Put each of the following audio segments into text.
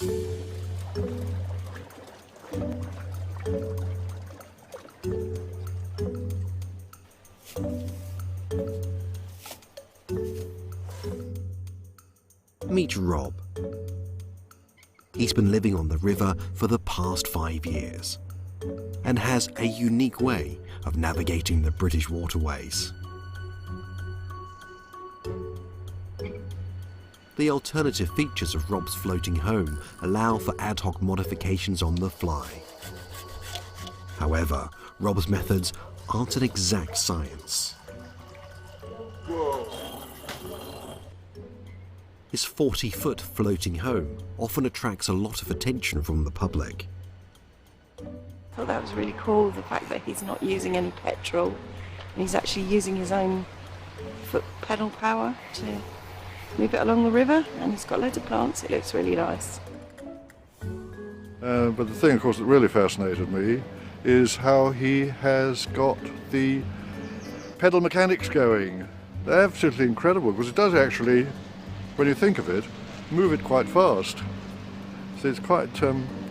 Meet Rob. He's been living on the river for the past 5 years and has a unique way of navigating the British waterways. The alternative features of Rob's floating home allow for ad hoc modifications on the fly. However, Rob's methods aren't an exact science. His 40-foot floating home often attracts a lot of attention from the public. I thought that was really cool, the fact that he's not using any petrol and he's actually using his own foot pedal power to move it along the river, and he's got loads of plants. It looks really nice. But the thing, of course, that really fascinated me is how he has got the pedal mechanics going. They're absolutely incredible, because it does actually, when you think of it, move it quite fast. So it's quite,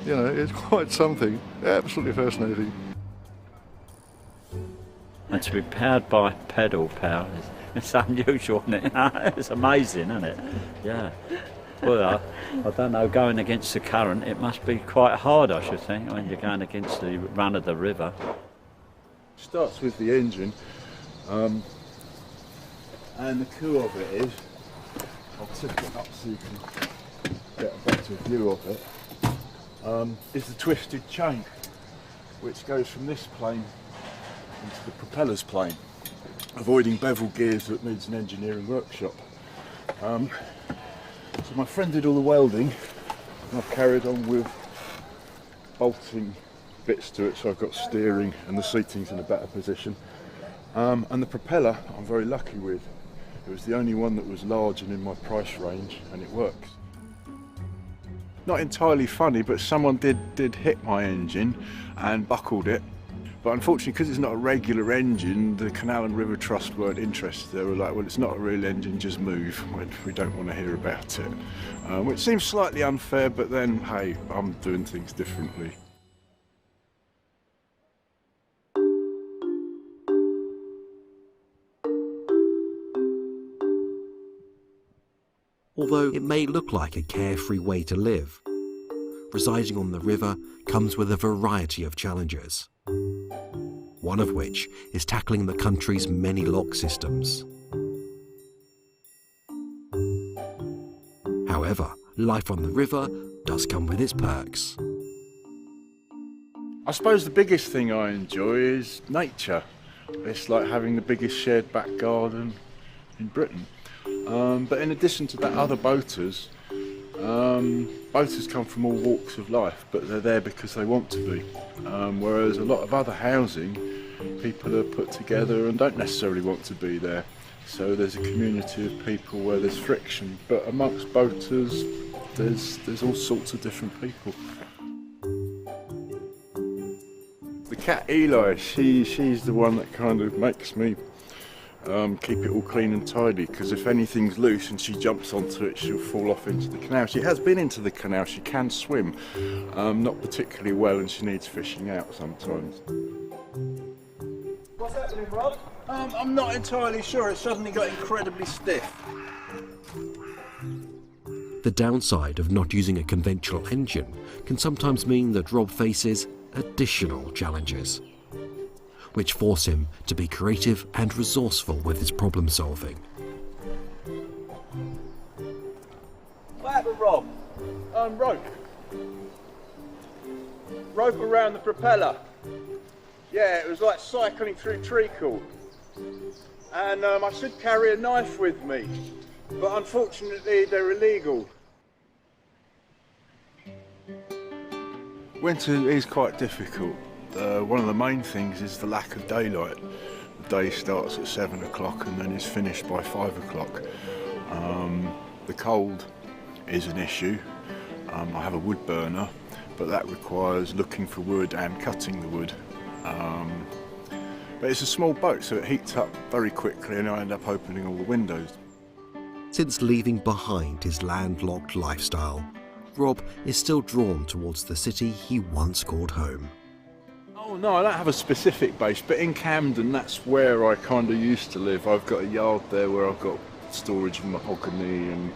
it's quite something. Absolutely fascinating. And to be powered by pedal power, it's unusual, isn't it? It's amazing, isn't it? Yeah. Well, I don't know, going against the current, it must be quite hard, I should think, when you're going against the run of the river. Starts with the engine, and the coup of it is, I'll tip it up so you can get a better view of it, is the twisted chain, which goes from this plane into the propeller's plane, avoiding bevel gears that needs an engineering workshop. So my friend did all the welding, and I've carried on with bolting bits to it, so I've got steering and the seating's in a better position. And the propeller I'm very lucky with. It was the only one that was large and in my price range, and it works. Not entirely funny, but someone did hit my engine and buckled it. But unfortunately, because it's not a regular engine, the Canal and River Trust weren't interested. They were like, well, it's not a real engine, just move. We don't want to hear about it. Which seems slightly unfair, but then, hey, I'm doing things differently. Although it may look like a carefree way to live, residing on the river comes with a variety of challenges. One of which is tackling the country's many lock systems. However, life on the river does come with its perks. I suppose the biggest thing I enjoy is nature. It's like having the biggest shared back garden in Britain. But in addition to that, other boaters come from all walks of life, but they're there because they want to be. Whereas a lot of other housing, people are put together and don't necessarily want to be there. So there's a community of people where there's friction, but amongst boaters, there's all sorts of different people. The cat Eli, she's the one that kind of makes me keep it all clean and tidy, because if anything's loose and she jumps onto it, she'll fall off into the canal. She has been into the canal, she can swim, not particularly well, and she needs fishing out sometimes. What's happening, Rob? I'm not entirely sure, it suddenly got incredibly stiff. The downside of not using a conventional engine can sometimes mean that Rob faces additional challenges, which force him to be creative and resourceful with his problem solving. What happened, Rob? Rope. Rope around the propeller. Yeah, it was like cycling through treacle. And I should carry a knife with me, but unfortunately they're illegal. Winter is quite difficult. One of the main things is the lack of daylight. The day starts at 7 o'clock and then is finished by 5 o'clock. The cold is an issue. I have a wood burner, but that requires looking for wood and cutting the wood. But it's a small boat, so it heats up very quickly and I end up opening all the windows. Since leaving behind his landlocked lifestyle, Rob is still drawn towards the city he once called home. Oh no, I don't have a specific base, but in Camden, that's where I kind of used to live. I've got a yard there where I've got storage of mahogany and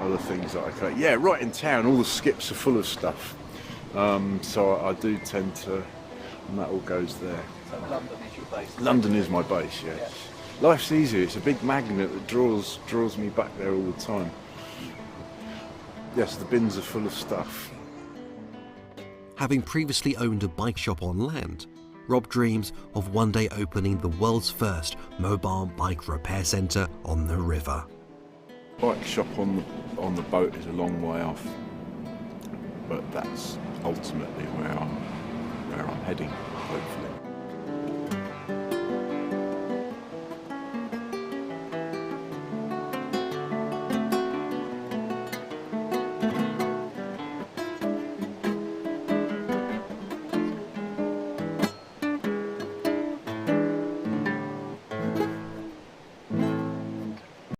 other things that I collect. Yeah, right in town, all the skips are full of stuff. So I do tend to, and that all goes there. So London is your base. London is my base, yes. Life's easier, it's a big magnet that draws me back there all the time. Yes, the bins are full of stuff. Having previously owned a bike shop on land, Rob dreams of one day opening the world's first mobile bike repair centre on the river. Bike shop on the boat is a long way off, but that's ultimately where I'm heading, hopefully.